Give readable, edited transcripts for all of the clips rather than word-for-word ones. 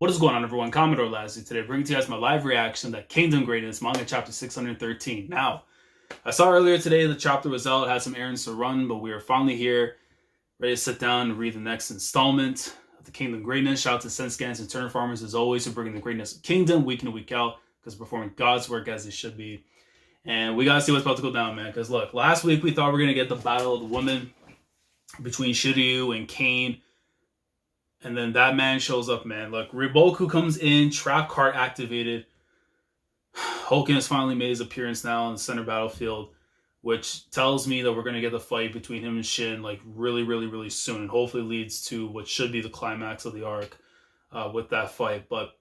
What is going on, everyone? Commodore Lassie today, bringing to you guys my live reaction to Kingdom Greatness manga chapter 613. Now, I saw earlier today the chapter was out, had some errands to run, but we are finally here, ready to sit down and read the next installment of the Kingdom Greatness. Shout out to Senscans and Turner Farmers as always for bringing the greatness of Kingdom week in and week out, because performing God's work as they should be. And we gotta see what's about to go down, man. Because look, last week we thought we were gonna get the battle of the women between Shiryu and Kane. And then that man shows up, man. Look, Ri Boku comes in, trap card activated. Hoken has finally made his appearance now on the center battlefield, which tells me that we're going to get the fight between him and Shin like really soon, and hopefully leads to what should be the climax of the arc with that fight. But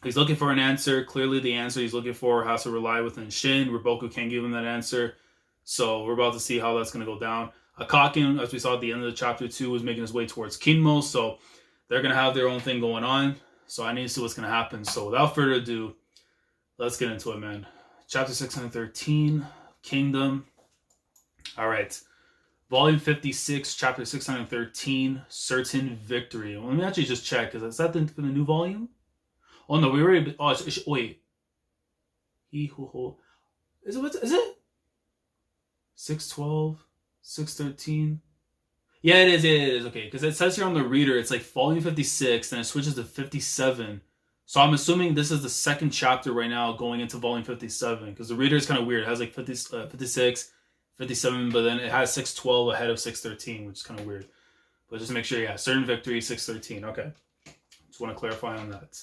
he's looking for an answer. Clearly the answer he's looking for has to rely within Shin. Ri Boku can't give him that answer. So we're about to see how that's going to go down. Akakin, as we saw at the end of the chapter 2, was making his way towards Kinmo, so they're going to have their own thing going on. So I need to see what's going to happen. So without further ado, let's get into it, man. Chapter 613, Kingdom. All right. Volume 56, Chapter 613, Certain Victory. Well, let me actually just check. Is that for the new volume? Oh, no, we already... Oh, wait. He who hold... Is it? 612... 613. Yeah, it is. Okay, because it says here on the reader, it's like volume 56, then it switches to 57. So I'm assuming this is the second chapter right now going into volume 57, because the reader is kind of weird. It has like 56, 57, but then it has 612 ahead of 613, which is kind of weird. But just make sure, yeah, Certain Victory, 613. Okay. Just want to clarify on that.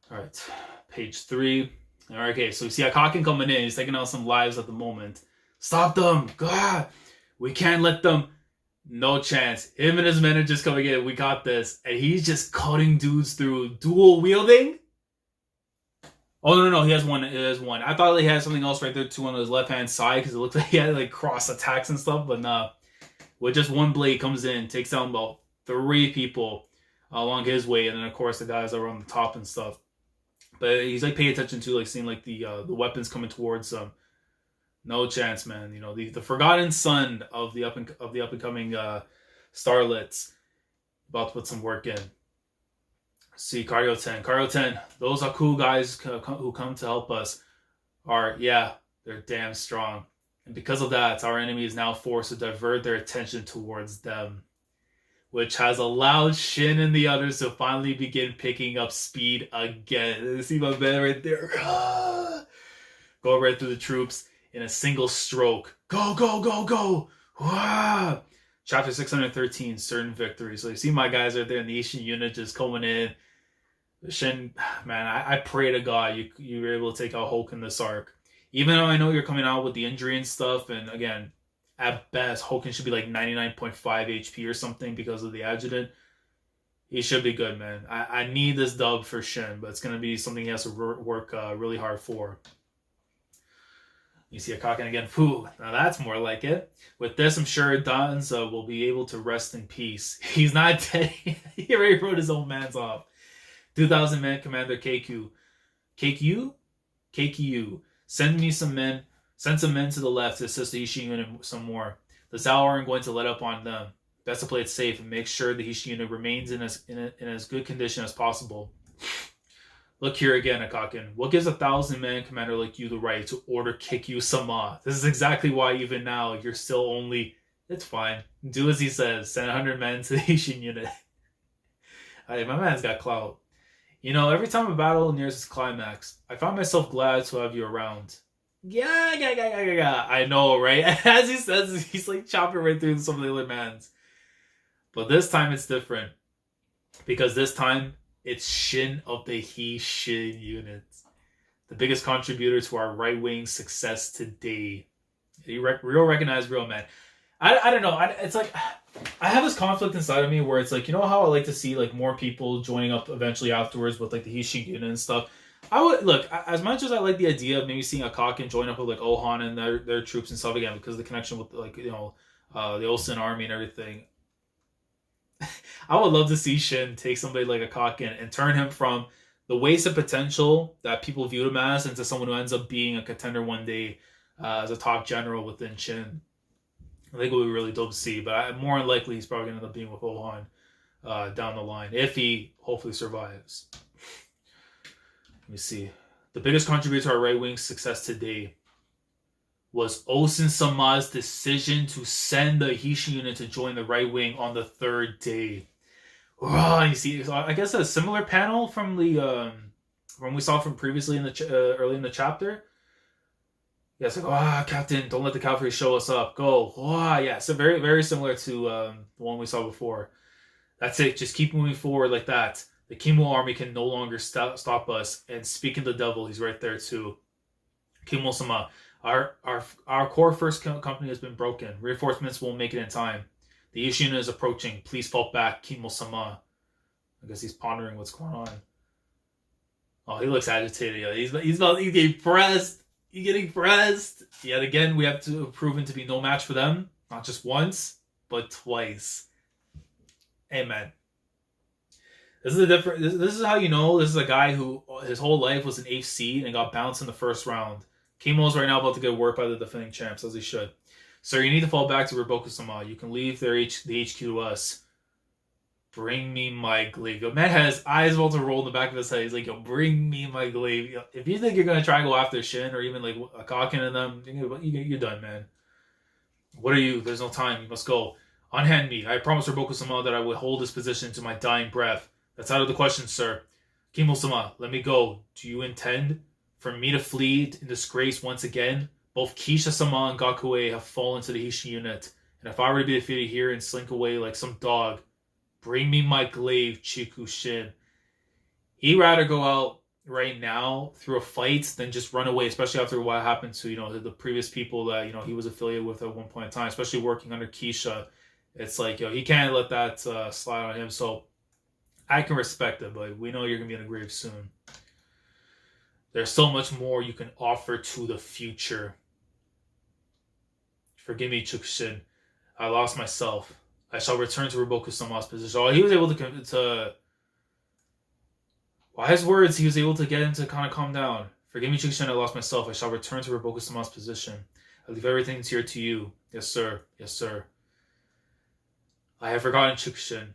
All right, page 3. All right, okay, so you see Akakin coming in. He's taking out some lives at the moment. Stop them! God! We can't let them. No chance. Him and his men are just coming in. We got this. And he's just cutting dudes through. Dual wielding? Oh, no. He has one. I thought he had something else right there, too, on his left-hand side, because it looked like he had, like, cross attacks and stuff. But nah. With just one blade, comes in, takes down about 3 people along his way. And then, of course, the guys that are on the top and stuff. But he's, like, paying attention to, like, seeing, like, the weapons coming towards him. No chance, man. You know, the forgotten son of the up and coming starlets about to put some work in. See, Kario 10. Those Aku guys who come to help us are, yeah, they're damn strong. And because of that, our enemy is now forced to divert their attention towards them, which has allowed Shin and the others to finally begin picking up speed again. See my man right there? Go right through the troops in a single stroke. Go! Wah! Chapter 613, Certain Victory. So you see my guys right there in the Asian unit just coming in. Shin, man, I pray to God you were able to take out Hulk in this arc. Even though I know you're coming out with the injury and stuff, and again, at best, Hulk should be like 99.5 HP or something because of the adjutant. He should be good, man. I need this dub for Shin, but it's going to be something he has to work really hard for. You see Akakin again. Phew, now that's more like it. With this, I'm sure Danza will be able to rest in peace. He's not dead. He already wrote his own mans off. 2,000 men, Commander KQ. KQ. Send some men to the left to assist the Hishin unit some more. The Zao aren't going to let up on them. Best to play it safe and make sure the Hishin unit remains in as good condition as possible. Look here again, Akakin. What gives a 1,000-man commander like you the right to order Kikyu-sama? This is exactly why even now you're still only... It's fine. Do as he says. Send 100 men to the Ishin unit. Hey, my man's got clout. You know, every time a battle nears its climax, I find myself glad to have you around. Yeah. I know, right? As he says, he's like chopping right through some of the other mans. But this time it's different. Because this time... it's Shin of the He-Shin unit. The biggest contributor to our right-wing success today. Real recognize real man. I don't know. It's like, I have this conflict inside of me where it's like, you know how I like to see like more people joining up eventually afterwards with like the He-Shin unit and stuff. I would, look, as much as I like the idea of maybe seeing Akakin join up with like Ohan and their troops and stuff again, because of the connection with like, you know, the Olsen army and everything. I would love to see Shin take somebody like Akakin and turn him from the wasted potential that people viewed him as into someone who ends up being a contender one day as a top general within Shin. I think it would be really dope to see, but more than likely he's probably going to end up being with Ohan. down the line, if he hopefully survives. Let me see. The biggest contributor to our right wing's success today was Osen-sama's decision to send the Hishin unit to join the right wing on the third day. Oh, you see, I guess a similar panel from the when we saw from previously in the early in the chapter. Yeah, it's like, Captain, don't let the cavalry show us up. Go. Yeah, so very, very similar to the one we saw before. That's it. Just keep moving forward like that. The Kimo army can no longer stop us. And speaking of the devil, he's right there too. Kimo-sama, our core first company has been broken. Reinforcements won't make it in time. The Ishina is approaching. Please fall back, Kimo-sama. I guess he's pondering what's going on. Oh, he looks agitated. Yeah. He's getting pressed. He's getting pressed. Yet again, we have to proven to be no match for them. Not just once, but twice. Amen. This is how you know this is a guy who his whole life was an HC and got bounced in the first round. Kimo's right now about to get worked by the defending champs, as he should. Sir, you need to fall back to Ri Boku-sama. You can leave the HQ to us. Bring me my glaive. Yo, man has eyes about to roll in the back of his head. He's like, yo, bring me my glaive. Yo, if you think you're going to try and go after Shin or even like a Kaken and them, you're done, man. What are you? There's no time. You must go. Unhand me. I promised Ri Boku-sama that I would hold this position to my dying breath. That's out of the question, sir. Kimo-sama, let me go. Do you intend for me to flee in disgrace once again? Both Kisha-sama and Gakue have fallen to the Hishin unit. And if I were to be defeated here and slink away like some dog, bring me my glaive, Chiku-shin. He'd rather go out right now through a fight than just run away, especially after what happened to, the previous people that, he was affiliated with at one point in time, especially working under Kisha. It's like, he can't let that slide on him. So I can respect it, but we know you're going to be in the grave soon. There's so much more you can offer to the future. Forgive me, Chiku-shin. I lost myself. I shall return to Ri Boku-sama's position. Oh, he was able to by his words, he was able to get him to kind of calm down. Forgive me, Chiku-shin, I lost myself. I shall return to Ri Boku-sama's position. I leave everything here to you. Yes, sir. Yes, sir. I have forgotten, Chiku-shin,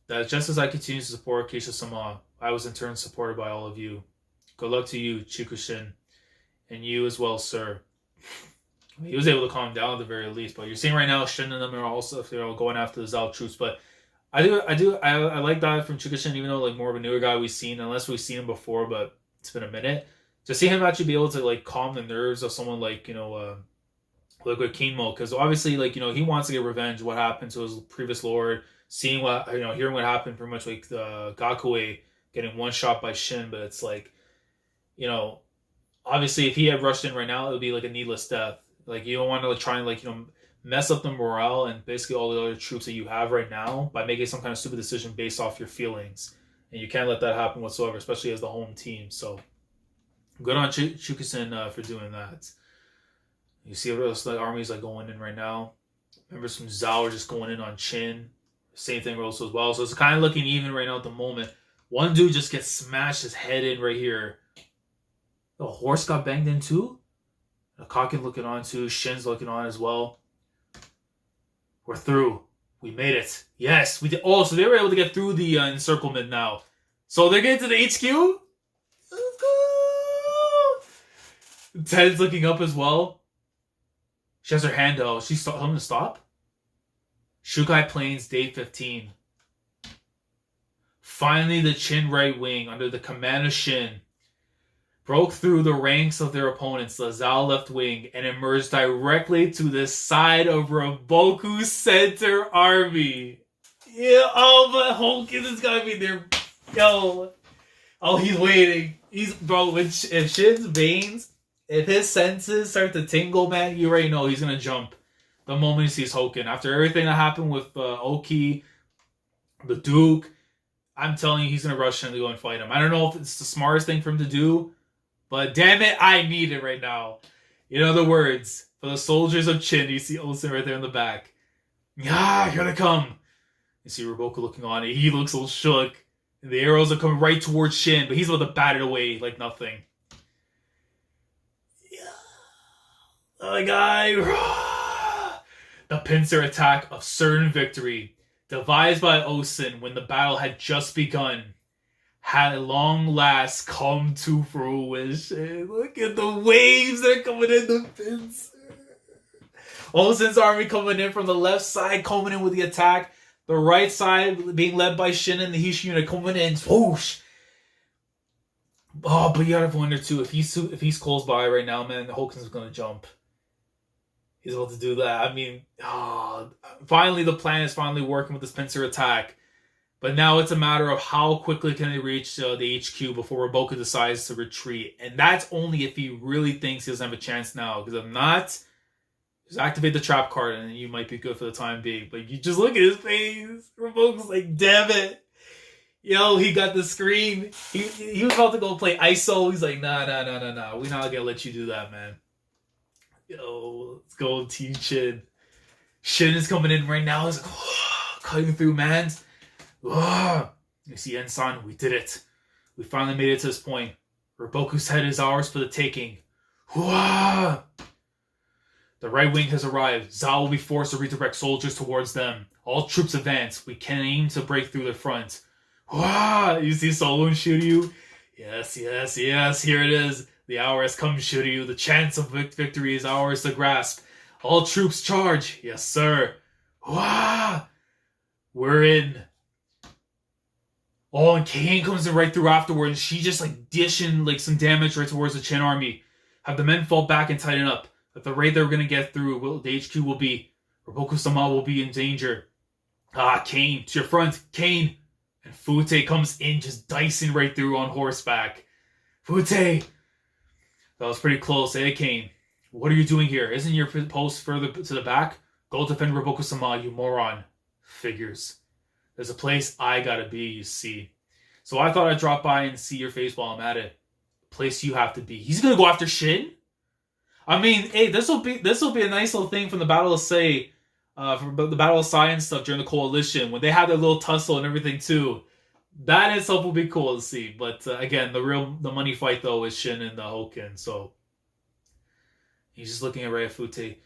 that just as I continue to support Keisha-sama, I was in turn supported by all of you. Good luck to you, Chiku-shin. And you as well, sir. He was able to calm down at the very least, but you're seeing right now Shin and them are also going after the Zao troops. But I like that from Chiku-shin, even though like more of a newer guy we've seen, unless we've seen him before, but it's been a minute. To see him actually be able to like calm the nerves of someone like like with Kinmo, because obviously like he wants to get revenge. What happened to his previous lord? Seeing what hearing what happened, pretty much like the Gakue getting one shot by Shin, but it's like obviously if he had rushed in right now, it would be like a needless death. Like, you don't want to like, try and mess up the morale and basically all the other troops that you have right now by making some kind of stupid decision based off your feelings. And you can't let that happen whatsoever, especially as the home team. So, good on Chiku-shin for doing that. You see what else the army's like going in right now. Members from Zao are just going in on Chin. Same thing also as well. So it's kind of looking even right now at the moment. One dude just gets smashed his head in right here. The horse got banged in too? Kaken looking on too. Shin's looking on as well. We're through. We made it. Yes, we did. Oh, so they were able to get through the encirclement now. So they're getting to the HQ? Let's go! Ted's looking up as well. She has her hand out. She's telling him to stop? Shukai Plains, day 15. Finally, the Chin right wing, under the command of Shin, broke through the ranks of their opponents, the Zao left wing, and emerged directly to the side of Ri Boku's center army. Yeah, but Hulkin is gotta be there. Yo. Oh, he's waiting. If Shin's veins, if his senses start to tingle, man, you already know he's gonna jump the moment he sees Hulkin. After everything that happened with Oki, the Duke, I'm telling you, he's gonna rush in to go and fight him. I don't know if it's the smartest thing for him to do, but damn it, I need it right now. In other words, for the soldiers of Chin, you see Olsen right there in the back. Yeah, here they come. You see Ri Boku looking on it. He looks all shook. And the arrows are coming right towards Shin, but he's about to bat it away like nothing. Yeah. Oh my god. The pincer attack of certain victory. devised by Osen when the battle had just begun, had at long last come to fruition. Look at the waves that are coming in the pins. Osen's army coming in from the left side, coming in with the attack. The right side being led by Shin and the Hishin unit coming in. Whoosh! Oh, but you gotta wonder too, if he's close by right now, man, Hoken's gonna jump. He's able to do that. I mean, finally the plan is finally working with this pincer attack. But now it's a matter of how quickly can they reach the HQ before Ri Boku decides to retreat. And that's only if he really thinks he doesn't have a chance now. Because if not, just activate the trap card and you might be good for the time being. But you just look at his face. Ri Boku's like, damn it. Yo, he got the screen. He was about to go play ISO. He's like, nah. We're not going to let you do that, man. Yo, let's go Team Shin. Shin is coming in right now. He's like, cutting through, man. You see, Ensan, we did it. We finally made it to this point. Ri Boku's head is ours for the taking. The right wing has arrived. Zao will be forced to redirect soldiers towards them. All troops advance. We can aim to break through their front. You see Solo and Shiryu? Yes, here it is. The hour has come, Shiryu. The chance of victory is ours to grasp. All troops charge. Yes, sir. We're in. Oh, and Kane comes in right through afterwards. And she just like dishing like some damage right towards the Chin army. Have the men fall back and tighten up. At the rate they're going to get through, the HQ will be. Ri Boku-sama will be in danger. Kane, to your front. Kane. And Fute comes in just dicing right through on horseback. Fute! That was pretty close, eh, Kane? What are you doing here? Isn't your post further to the back? Go defend Ri Boku-sama, you moron. Figures. There's a place I gotta be, you see. So I thought I'd drop by and see your face while I'm at it. Place you have to be. He's gonna go after Shin? I mean, hey, this will be a nice little thing from the Battle of Sei, from the Battle of Sai and stuff during the Coalition, when they had their little tussle and everything too. That in itself will be cool to see. But again, the money fight though is Shin and the Hoken. So he's just looking at Ray Fute.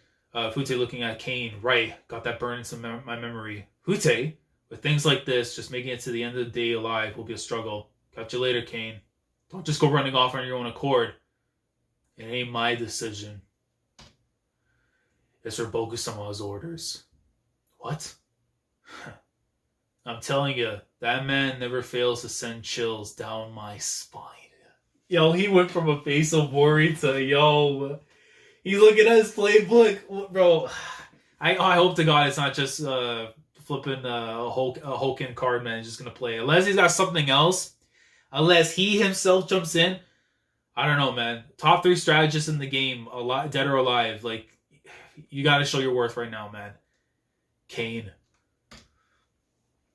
Fute looking at Kane. Right, got that burn into my memory. Fute, with things like this, just making it to the end of the day alive will be a struggle. Catch you later, Kane. Don't just go running off on your own accord. It ain't my decision. It's Ri Boku-sama's orders. What? I'm telling you, that man never fails to send chills down my spine. Yo, he went from a face of worry to, yo, he's looking at his playbook. Bro, I hope to God it's not just flipping a Hoken card, man. He's just going to play. Unless he's got something else. Unless he himself jumps in. I don't know, man. Top 3 strategists in the game, dead or alive. Like, you got to show your worth right now, man. Kane.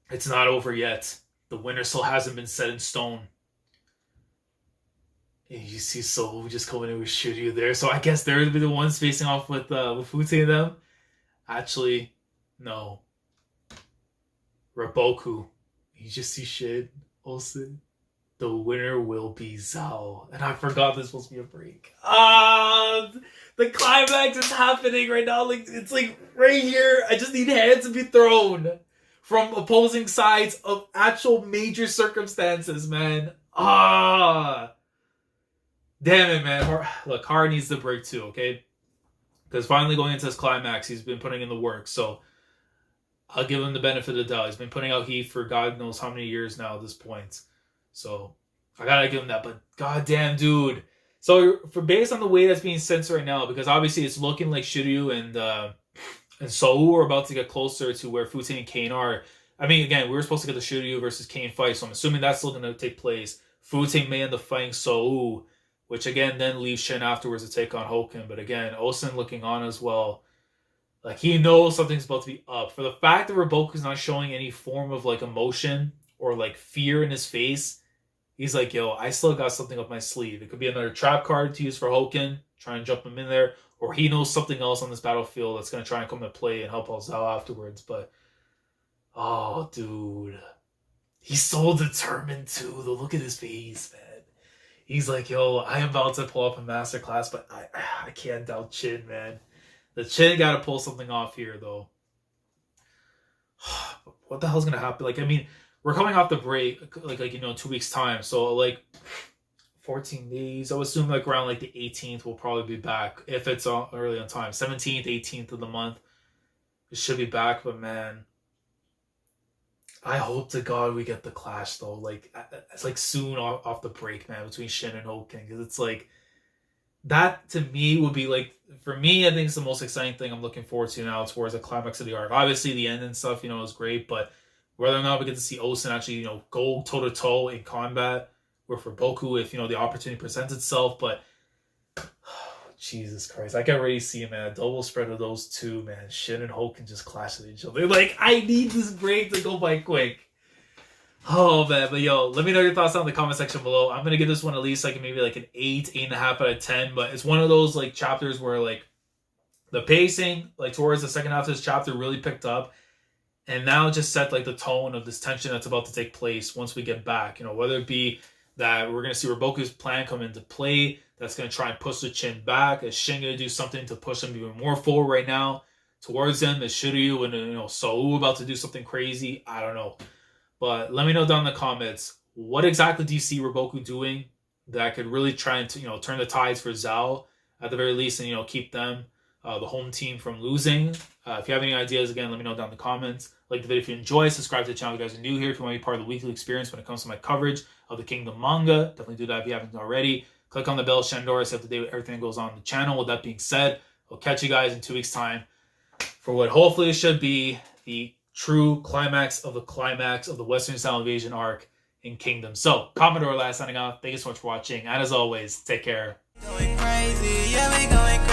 It's not over yet. The winner still hasn't been set in stone. And you see Soul just coming in with Shiryu there. So I guess they're the ones facing off with Fute and them. Actually, no. Ri Boku. You just see Shin Olsen. The winner will be Zao. And I forgot this was supposed to be a break. The climax is happening right now. Like, it's like right here. I just need hands to be thrown from opposing sides of actual major circumstances, man. Damn it, man. Look, Hara needs the break too, okay? Because finally going into this climax, he's been putting in the work. So I'll give him the benefit of the doubt. He's been putting out heat for God knows how many years now at this point. So I gotta give him that. But goddamn, dude. So based on the way that's being censored right now, because obviously it's looking like Shiryu and Sou are about to get closer to where Fute and Kane are. I mean, again, we were supposed to get the Shiryu versus Kane fight, so I'm assuming that's still going to take place. Fute may end up fighting Sou, which again then leaves Shin afterwards to take on Hoken. But again, Osen looking on as well. Like, he knows something's about to be up. For the fact that Ri Boku's not showing any form of like emotion or like fear in his face, he's like, yo, I still got something up my sleeve. It could be another trap card to use for Hoken, try and jump him in there, or he knows something else on this battlefield that's going to try and come to play and help us out afterwards. But, oh, dude. He's so determined, too. The look at his face, man. He's like, yo, I am about to pull up a masterclass, but I can't doubt Chin, man. The Chin got to pull something off here, though. what the hell's gonna happen? Like, I mean, we're coming off the break, like 2 weeks time. So like 14 days. I would assume like around like the 18th we'll probably be back if it's early on time. 17th, 18th of the month, it should be back. But man, I hope to God we get the clash though. Like it's like soon off the break, man, between Shin and Hoken, because it's like that to me would be like, for me, I think it's the most exciting thing I'm looking forward to now towards the climax of the arc. Obviously, the end and stuff, is great, but whether or not we get to see Osen actually, go toe to toe in combat with Ri Boku, if the opportunity presents itself. But Jesus Christ, I can already see, man, a double spread of those two, man. Shin and Hoken just clash with each other. Like, I need this break to go by quick. Oh man, but yo, let me know your thoughts down in the comment section below. I'm gonna give this one at least like maybe like an 8.5 out of 10. But it's one of those like chapters where like the pacing like towards the second half of this chapter really picked up, and now just set like the tone of this tension that's about to take place once we get back. Whether it be that we're gonna see Ri Boku's plan come into play, that's gonna try and push the Chin back. Is Shin gonna do something to push him even more forward right now towards them? Is Shiryu and Sou about to do something crazy? I don't know. But let me know down in the comments, what exactly do you see Ri Boku doing that could really try and turn the tides for Zhao at the very least, and keep them, the home team, from losing. If you have any ideas, again, let me know down in the comments. Like the video if you enjoy, subscribe to the channel if you guys are new here. If you want to be part of the weekly experience when it comes to my coverage of the Kingdom manga, definitely do that if you haven't already. Click on the bell, Shandora, stay up to date with everything that goes on in the channel. With that being said, I'll catch you guys in 2 weeks' time for what hopefully should be the true climax of the Western Style Invasion arc in Kingdom. So, Commodore last signing off. Thank you so much for watching. And as always, take care. Going crazy, yeah, we going crazy.